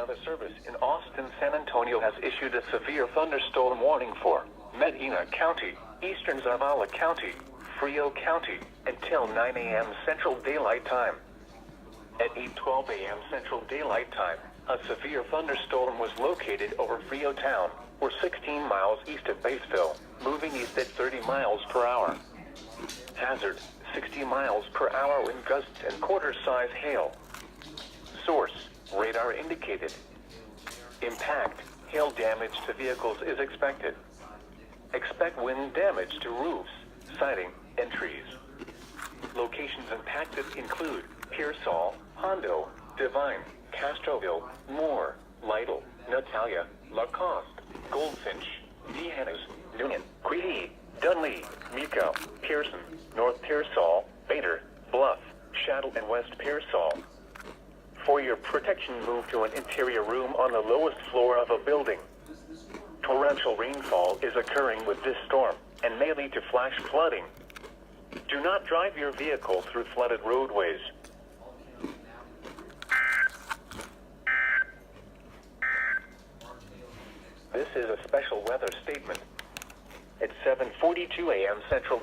Weather Service in Austin, San Antonio has issued a severe thunderstorm warning for Medina County, Eastern Zavala County, Frio County, until 9 a.m. Central Daylight Time. At 8:12 a.m. Central Daylight Time, a severe thunderstorm was located over Frio Town, or 16 miles east of Batesville, moving east at 30 miles per hour. Hazard, 60 miles per hour wind gusts and quarter-size hail. Source, radar indicated. Impact, hail damage to vehicles is expected. Expect wind damage to roofs, siding, and trees. Locations impacted include Pearsall, Hondo, Devine, Castroville, Moore, Lytle, Natalia, Lacoste, Goldfinch, Dehanas, Noonan, Queehee, Dunlea, Mico, Pearson, North Pearsall, Bader, Bluff, Shadow, and West Pearsall. For your protection, move to an interior room on the lowest floor of a building. Torrential rainfall is occurring with this storm and may lead to flash flooding. Do not drive your vehicle through flooded roadways. This is a special weather statement. At 7:42 a.m. Central